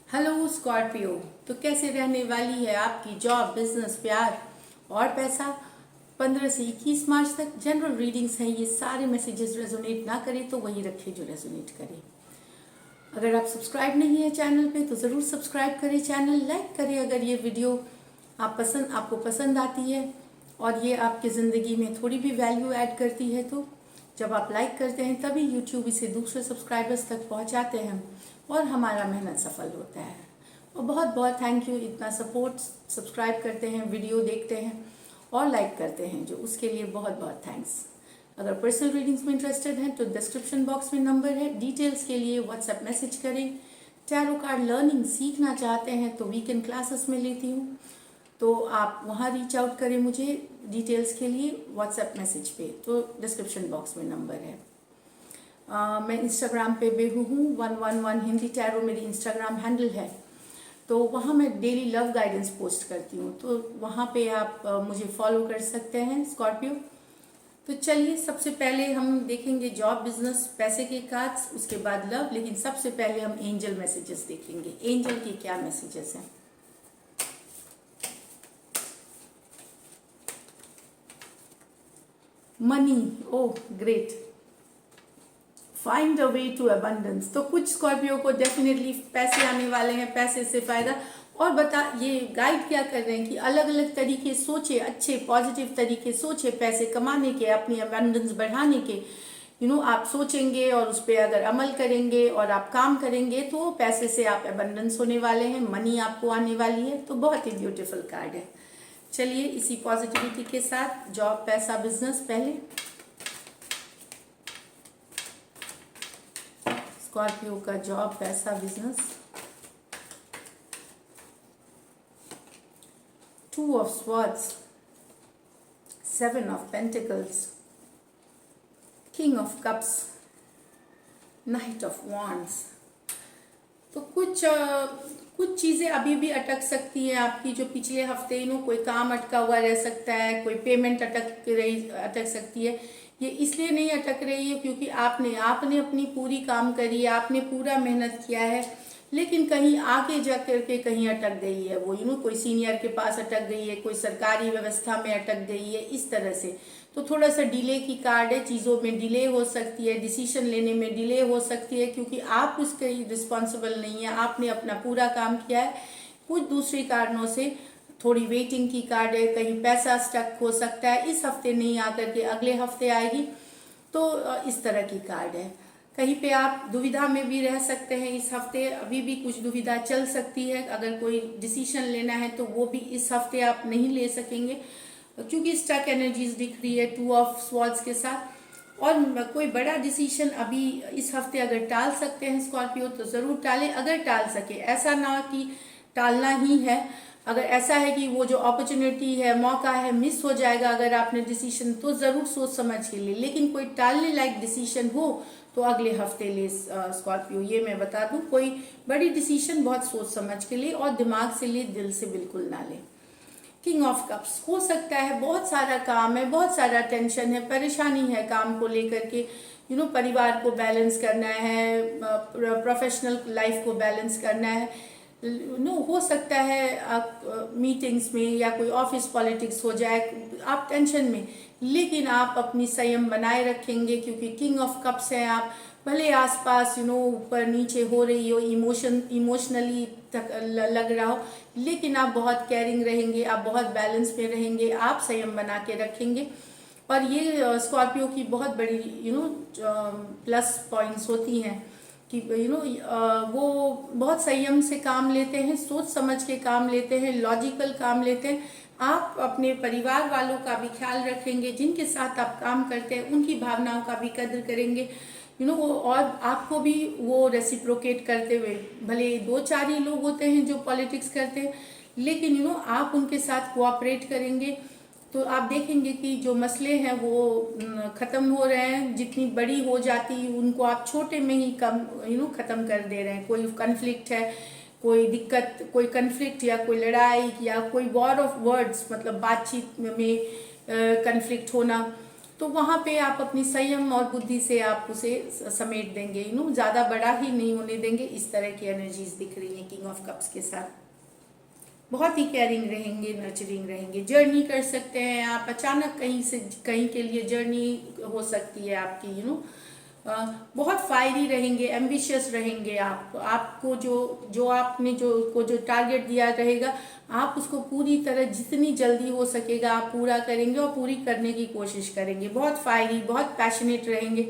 Hello Scorpio. तो कैसे रहने वाली है आपकी जॉब, बिजनेस, प्यार और पैसा? 15 से 21 मार्च तक जनरल रीडिंग्स हैं। ये सारे मैसेजेस रेजोनेट ना करें तो वही रखें जो रेजोनेट करे। अगर आप सब्सक्राइब नहीं है चैनल पे तो ज़रूर सब्सक्राइब करें, चैनल लाइक करें अगर ये वीडियो आपको पसंद आती है और ये आपकी ज़िंदगी में थोड़ी भी वैल्यू ऐड करती है। तो जब आप लाइक करते हैं तभी यूट्यूब इसे दूसरे सब्सक्राइबर्स तक पहुंचाते हैं और हमारा मेहनत सफल होता है। और बहुत बहुत थैंक यू, इतना सपोर्ट, सब्सक्राइब करते हैं, वीडियो देखते हैं और लाइक करते हैं जो, उसके लिए बहुत बहुत थैंक्स। अगर पर्सनल रीडिंग्स में इंटरेस्टेड हैं तो डिस्क्रिप्शन बॉक्स में नंबर है, डिटेल्स के लिए व्हाट्सएप मैसेज करें। टैरो कार्ड लर्निंग सीखना चाहते हैं तो वीकेंड क्लासेस में लेती हूँ, तो आप वहाँ रीच आउट करें मुझे डिटेल्स के लिए व्हाट्सएप मैसेज पे, तो डिस्क्रिप्शन बॉक्स में नंबर है। मैं इंस्टाग्राम पे बेहू हूँ, 111 हिंदी टैरो मेरी इंस्टाग्राम हैंडल है। तो वहाँ मैं डेली लव गाइडेंस पोस्ट करती हूँ, तो वहाँ पे आप मुझे फॉलो कर सकते हैं स्कॉर्पियो। तो चलिए, सबसे पहले हम देखेंगे जॉब, बिजनेस, पैसे के कार्ड्स, उसके बाद लव। लेकिन सबसे पहले हम एंजल मैसेजेस देखेंगे, एंजल के क्या मैसेजेस हैं। Money, oh great, find a way to abundance. तो कुछ स्कॉर्पियो को डेफिनेटली पैसे आने वाले हैं, पैसे से फायदा। और ये गाइड क्या कर रहे हैं कि अलग अलग तरीके सोचे, अच्छे पॉजिटिव तरीके सोचे पैसे कमाने के, अपनी अबंडेंस बढ़ाने के। आप सोचेंगे और उस पर अगर अमल करेंगे और आप काम करेंगे तो पैसे से आप अबंडेंस होने वाले हैं, मनी आपको आने वाली है। तो बहुत ही ब्यूटीफुल कार्ड है। चलिए, इसी पॉजिटिविटी के साथ जॉब, पैसा, बिजनेस पहले स्कॉर्पियो का जॉब, पैसा, business. 2 of Swords, 7 of Pentacles, King of Cups, Knight of Wands। तो कुछ चीज़ें अभी भी अटक सकती हैं आपकी, जो पिछले हफ्ते कोई काम अटका हुआ रह सकता है, कोई पेमेंट अटक सकती है। ये इसलिए नहीं अटक रही है क्योंकि आपने अपनी पूरी काम करी है, आपने पूरा मेहनत किया है, लेकिन कहीं आगे जा करके कहीं अटक गई है वो। कोई सीनियर के पास अटक गई है, कोई सरकारी व्यवस्था में अटक गई है, इस तरह से। तो थोड़ा सा डिले की कार्ड है, चीज़ों में डिले हो सकती है, डिसीजन लेने में डिले हो सकती है क्योंकि आप उसके रिस्पॉन्सिबल नहीं है, आपने अपना पूरा काम किया है। कुछ दूसरे कारणों से थोड़ी वेटिंग की कार्ड है, कहीं पैसा स्टक हो सकता है, इस हफ्ते नहीं आकर के अगले हफ्ते आएगी। तो इस तरह की कार्ड है। कहीं पे आप दुविधा में भी रह सकते हैं इस हफ्ते, अभी भी कुछ दुविधा चल सकती है। अगर कोई डिसीजन लेना है तो वो भी इस हफ्ते आप नहीं ले सकेंगे क्योंकि स्टक एनर्जीज दिख रही है 2 ऑफ स्वॉर्ड्स के साथ। और कोई बड़ा डिसीजन अभी इस हफ्ते अगर टाल सकते हैं स्कॉर्पियो तो ज़रूर टालें, अगर टाल सके। ऐसा ना कि टालना ही है, अगर ऐसा है कि वो जो अपॉर्चुनिटी है, मौका है, मिस हो जाएगा अगर आपने डिसीजन, तो ज़रूर सोच समझ के ले। लेकिन कोई टालने लायक डिसीजन हो तो अगले हफ्ते ले स्कॉर्पियो, ये मैं बता दूं। कोई बड़ी डिसीजन बहुत सोच समझ के ले और दिमाग से ले, दिल से बिल्कुल ना ले। किंग ऑफ कप्स, हो सकता है बहुत सारा काम है, बहुत सारा टेंशन है, परेशानी है काम को लेकर के। परिवार को बैलेंस करना है, प्रोफेशनल लाइफ को बैलेंस करना है। हो सकता है आप मीटिंग्स में या कोई ऑफिस पॉलिटिक्स हो जाए, आप टेंशन में, लेकिन आप अपनी संयम बनाए रखेंगे क्योंकि किंग ऑफ कप्स हैं आप। भले आसपास ऊपर नीचे हो रही हो, इमोशनली लग रहा हो, लेकिन आप बहुत केयरिंग रहेंगे, आप बहुत बैलेंस में रहेंगे, आप संयम बना के रखेंगे। और ये स्कॉर्पियो की बहुत बड़ी प्लस पॉइंट्स होती हैं कि वो बहुत संयम से काम लेते हैं, सोच समझ के काम लेते हैं, लॉजिकल काम लेते हैं। आप अपने परिवार वालों का भी ख्याल रखेंगे, जिनके साथ आप काम करते हैं उनकी भावनाओं का भी कदर करेंगे। और आपको भी वो रेसिप्रोकेट करते हुए, भले 2-4 ही लोग होते हैं जो पॉलिटिक्स करते हैं, लेकिन आप उनके साथ कोऑपरेट करेंगे तो आप देखेंगे कि जो मसले हैं वो ख़त्म हो रहे हैं। जितनी बड़ी हो जाती उनको आप छोटे में ही कम ख़त्म कर दे रहे हैं। कोई कन्फ्लिक्ट है, कोई दिक्कत, कोई कन्फ्लिक्ट या कोई लड़ाई या कोई वॉर ऑफ वर्ड्स, मतलब बातचीत में कन्फ्लिक्ट होना, तो वहाँ पे आप अपनी संयम और बुद्धि से आप उसे समेट देंगे, ज़्यादा बड़ा ही नहीं होने देंगे। इस तरह की एनर्जीज दिख रही हैं किंग ऑफ कप्स के साथ। बहुत ही केयरिंग रहेंगे, नर्चरिंग रहेंगे। जर्नी कर सकते हैं आप, अचानक कहीं से कहीं के लिए जर्नी हो सकती है आपकी, बहुत फायरी रहेंगे, एम्बिशियस रहेंगे आप। आपको जो आपने जो टारगेट दिया रहेगा, आप उसको पूरी तरह जितनी जल्दी हो सकेगा आप पूरा करेंगे और पूरी करने की कोशिश करेंगे। बहुत फायरी, बहुत पैशनेट रहेंगे।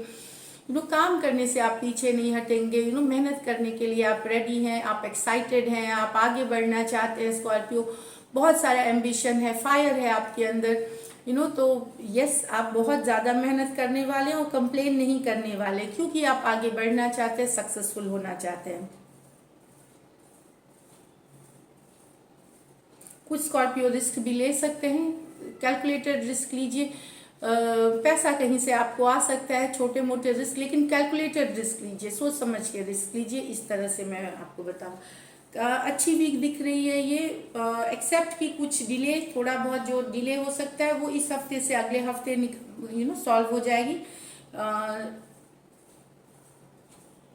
काम करने से आप पीछे नहीं हटेंगे। मेहनत करने के लिए आप रेडी हैं, आप एक्साइटेड हैं, आप आगे बढ़ना चाहते हैं स्कॉर्पियो। बहुत सारा एम्बिशन है, फायर है आपके अंदर, तो यस, आप बहुत ज़्यादा मेहनत करने वाले हैं और कंप्लेन नहीं करने वाले, क्योंकि आप आगे बढ़ना चाहते हैं, सक्सेसफुल होना चाहते हैं। कुछ स्कॉर्पियो रिस्क भी ले सकते हैं, कैलकुलेटेड रिस्क लीजिए। पैसा कहीं से आपको आ सकता है, छोटे मोटे रिस्क, लेकिन कैलकुलेटेड रिस्क लीजिए, सोच समझ के रिस्क लीजिए। इस तरह से मैं आपको बताऊं। अच्छी वीक दिख रही है ये, एक्सेप्ट कि कुछ डिले, थोड़ा बहुत जो डिले हो सकता है वो इस हफ्ते से अगले हफ्ते सॉल्व हो जाएगी।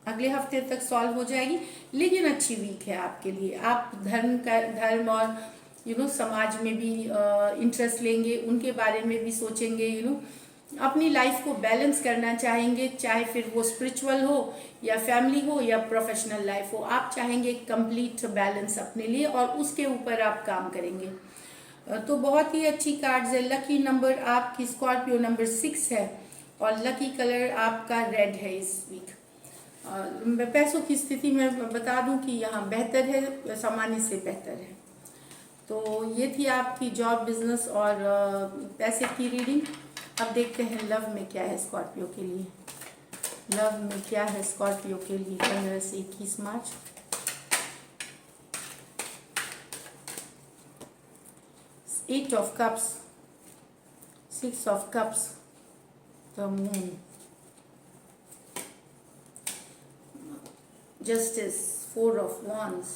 अगले हफ्ते तक सॉल्व हो जाएगी, लेकिन अच्छी वीक है आपके लिए। आप धर्म और समाज में भी इंटरेस्ट लेंगे, उनके बारे में भी सोचेंगे। अपनी लाइफ को बैलेंस करना चाहेंगे, चाहे फिर वो स्पिरिचुअल हो या फैमिली हो या प्रोफेशनल लाइफ हो। आप चाहेंगे कंप्लीट बैलेंस अपने लिए और उसके ऊपर आप काम करेंगे। तो बहुत ही अच्छी कार्ड्स है। लकी नंबर आपकी स्कॉर्पियो नंबर 6 है और लकी कलर आपका रेड है इस वीक। पैसों की स्थिति में बता दूं कि यहाँ बेहतर है, सामान्य से बेहतर है। तो ये थी आपकी जॉब, बिजनेस और पैसे की रीडिंग। अब देखते हैं लव में क्या है स्कॉर्पियो के लिए। लव में क्या है स्कॉर्पियो के लिए 15 से 21 March. Eight of cups, 6 of cups, the moon, justice, 4 of wands,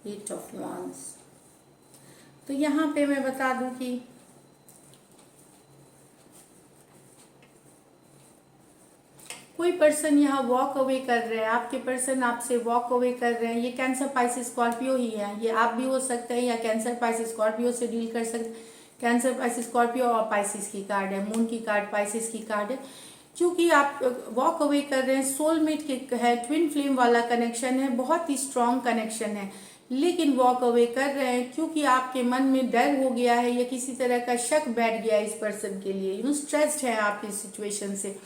8 of wands। तो यहाँ पे मैं बता दूं कि कोई पर्सन यहाँ वॉक अवे कर रहे हैं, आपके पर्सन आपसे वॉक अवे कर रहे हैं। ये कैंसर पाइसिस स्कॉर्पियो ही है, ये आप भी हो सकते हैं या कैंसर पाइसिस स्कॉर्पियो से डील कर सकते हैं। कैंसर पाइसिस स्कॉर्पियो और पाइसिस की कार्ड है, मून की कार्ड पाइसिस की कार्ड है। क्योंकि आप वॉक अवे कर रहे हैं, सोलमेट के है, ट्विन फ्लेम वाला कनेक्शन है, बहुत ही स्ट्रॉन्ग कनेक्शन है, लेकिन वॉक अवे कर रहे हैं क्योंकि आपके मन में डर हो गया है या किसी तरह का शक बैठ गया है इस पर्सन के लिए। स्ट्रेस्ड है आप इस सिचुएशन से,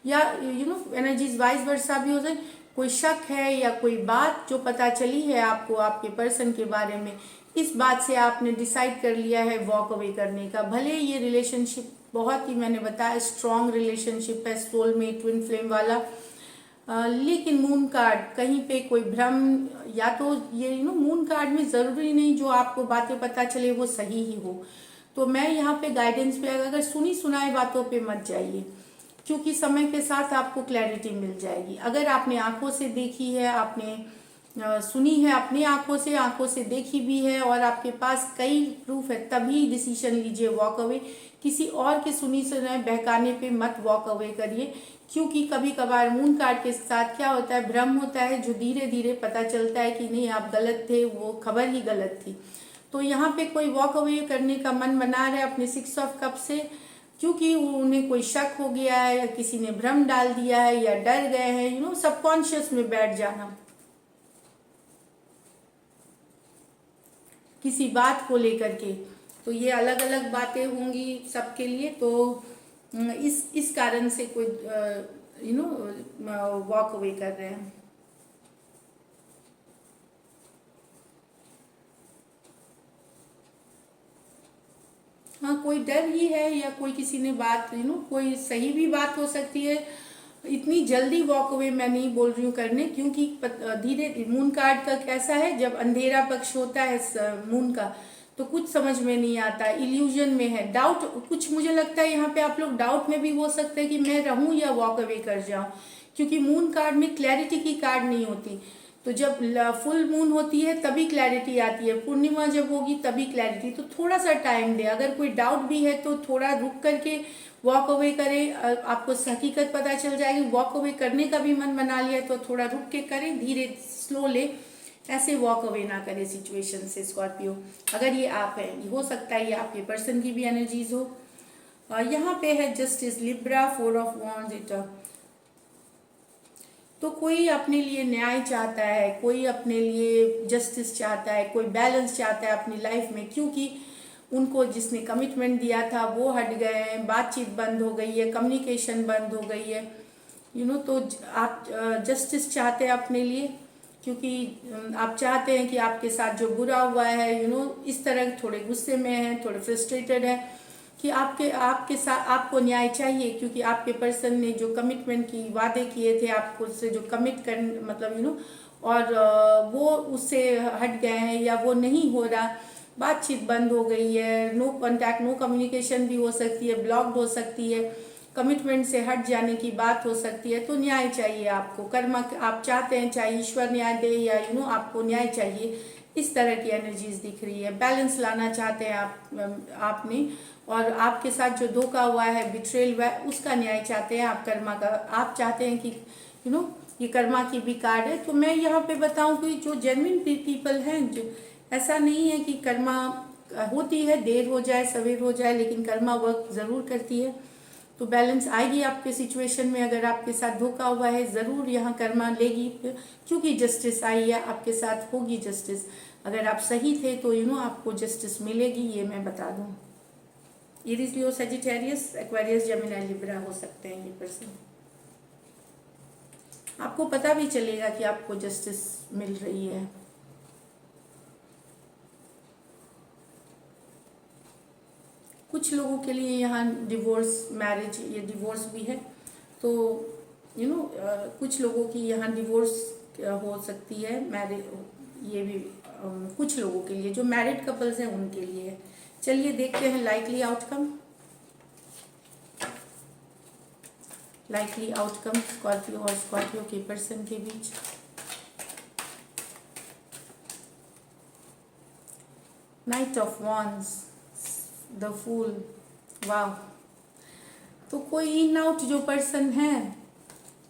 या एनर्जीज वाइज वर्सा भी हो जाए। कोई शक है या कोई बात जो पता चली है आपको आपके पर्सन के बारे में, इस बात से आपने डिसाइड कर लिया है वॉक अवे करने का। भले ये रिलेशनशिप बहुत ही, मैंने बताया, स्ट्रॉन्ग रिलेशनशिप है, सोलमेट ट्विन फ्लेम वाला, लेकिन मून कार्ड कहीं पे कोई भ्रम, या तो ये मून कार्ड में जरूरी नहीं जो आपको बातें पता चले वो सही ही हो। तो मैं यहाँ पे गाइडेंस पे, अगर सुनी सुनाई बातों पे मत जाइए, क्योंकि समय के साथ आपको क्लैरिटी मिल जाएगी। अगर आपने आंखों से देखी है, आपने सुनी है अपनी आंखों से देखी भी है और आपके पास कई प्रूफ है, तभी डिसीजन लीजिए वॉक अवे। किसी और के सुनी सुनाई बहकाने पे मत वॉक अवे करिए, क्योंकि कभी कभार मून कार्ड के साथ क्या होता है, भ्रम होता है, जो धीरे धीरे पता चलता है कि नहीं आप गलत थे, वो खबर ही गलत थी। तो यहाँ पे कोई वॉक अवे करने का मन बना रहा है अपने 6 ऑफ कप से, क्योंकि उन्हें कोई शक हो गया है या किसी ने भ्रम डाल दिया है या डर गए हैं, सबकॉन्शियस में बैठ जाना किसी बात को लेकर के। तो ये अलग अलग बातें होंगी सबके लिए, तो इस कारण से कोई वॉक अवे कर रहे हैं। हाँ, कोई डर ही है या कोई किसी ने बात, कोई सही भी बात हो सकती है। इतनी जल्दी वॉक अवे मैं नहीं बोल रही हूँ करने, क्योंकि धीरे, मून कार्ड का कैसा है, जब अंधेरा पक्ष होता है मून का तो कुछ समझ में नहीं आता, इल्यूजन में है, डाउट कुछ, मुझे लगता है यहाँ पे आप लोग डाउट में भी हो सकते हैं कि मैं रहूं या वॉक अवे कर जाऊं, क्योंकि मून कार्ड में क्लैरिटी की कार्ड नहीं होती। तो जब फुल मून होती है तभी क्लैरिटी आती है, पूर्णिमा जब होगी तभी क्लैरिटी। तो थोड़ा सा टाइम दे, अगर कोई डाउट भी है तो थोड़ा रुक करके वॉक अवे करें, आपको हकीकत पता चल जाएगी। वॉक अवे करने का भी मन बना लिया तो थोड़ा रुक के करें, धीरे स्लो ले, ऐसे वॉक अवे ना करें सिचुएशन से स्कॉर्पियो। अगर ये आप है, हो सकता है ये आपके पर्सन की भी एनर्जीज हो। यहाँ पे है justice, Libra, 4 of wands, it. तो कोई अपने लिए न्याय चाहता है, कोई अपने लिए जस्टिस चाहता है, कोई बैलेंस चाहता है अपनी लाइफ में, क्योंकि उनको जिसने कमिटमेंट दिया था वो हट गए हैं, बातचीत बंद हो गई है, कम्युनिकेशन बंद हो गई है, तो आप जस्टिस चाहते हैं अपने लिए, क्योंकि आप चाहते हैं कि आपके साथ जो बुरा हुआ है, इस तरह थोड़े गुस्से में है, थोड़े फ्रस्ट्रेटेड है कि आपके साथ आपको न्याय चाहिए, क्योंकि आपके पर्सन ने जो कमिटमेंट की वादे किए थे आपको, उससे जो कमिट कर मतलब और वो उससे हट गए हैं या वो नहीं हो रहा, बातचीत बंद हो गई है, नो कांटेक्ट, नो कम्युनिकेशन भी हो सकती है, ब्लॉक्ड हो सकती है, कमिटमेंट से हट जाने की बात हो सकती है। तो न्याय चाहिए आपको, कर्म आप चाहते हैं, चाहे ईश्वर न्याय दे या आपको न्याय चाहिए, इस तरह की एनर्जीज दिख रही है। बैलेंस लाना चाहते हैं आपने, और आपके साथ जो धोखा हुआ है, बिट्रेल हुआ है, उसका न्याय चाहते हैं आप, कर्मा का। आप चाहते हैं कि ये कर्मा की भी कार्ड है। तो मैं यहाँ पे बताऊं कि जो जेन्युइन पीपल हैं, जो ऐसा नहीं है कि कर्मा होती है, देर हो जाए सवेर हो जाए, लेकिन कर्मा वर्क जरूर करती है। तो बैलेंस आएगी आपके सिचुएशन में। अगर आपके साथ धोखा हुआ है, ज़रूर यहाँ कर्मा लेगी, क्योंकि जस्टिस आई है, आपके साथ होगी जस्टिस। अगर आप सही थे तो आपको जस्टिस मिलेगी, ये मैं बता दूँ। एरीज, लियो, सजिटेरियस, एक्वेरियस, जेमिनी, लिब्रा हो सकते हैं ये पर्सन। आपको पता भी चलेगा कि आपको जस्टिस मिल रही है। कुछ लोगों के लिए यहाँ डिवोर्स, मैरिज, ये डिवोर्स भी है। तो कुछ लोगों की यहाँ डिवोर्स हो सकती है, मैरिज, ये भी कुछ लोगों के लिए, जो मैरिड कपल्स हैं उनके लिए है। चलिए देखते हैं likely outcome. Likely outcome Scorpio और स्कॉर्पियो के पर्सन के बीच। Knight of wands, the fool, वाह। तो कोई इन आउट जो पर्सन है,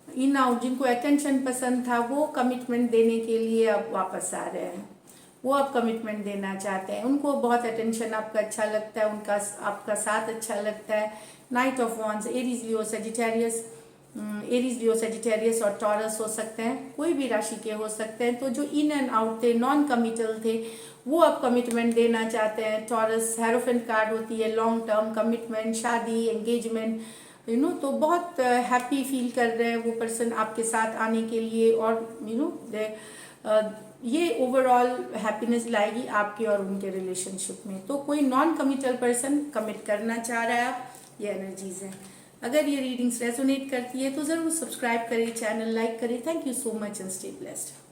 इन आउट जिनको अटेंशन पसंद था, वो कमिटमेंट देने के लिए अब वापस आ रहे हैं। वो अब कमिटमेंट देना चाहते हैं, उनको बहुत अटेंशन आपका अच्छा लगता है, उनका आपका साथ अच्छा लगता है। Night of wands, Aries, Leo, Sagittarius, Aries, Leo, Sagittarius और टॉरस हो सकते हैं, कोई भी राशि के हो सकते हैं। तो जो इन एंड आउट थे, नॉन कमिटल थे, वो अब कमिटमेंट देना चाहते हैं। टॉरस हेरोफेंट कार्ड होती है, लॉन्ग टर्म कमिटमेंट, शादी, एंगेजमेंट, तो बहुत हैप्पी फील कर रहे हैं वो पर्सन आपके साथ आने के लिए। और ये ओवरऑल हैप्पीनेस लाएगी आपके और उनके रिलेशनशिप में। तो कोई नॉन कमिटल पर्सन कमिट करना चाह रहा है आप, ये एनर्जीज है। अगर ये रीडिंग्स रेजोनेट करती है तो ज़रूर सब्सक्राइब करें, चैनल लाइक करें। Thank you so much and stay blessed.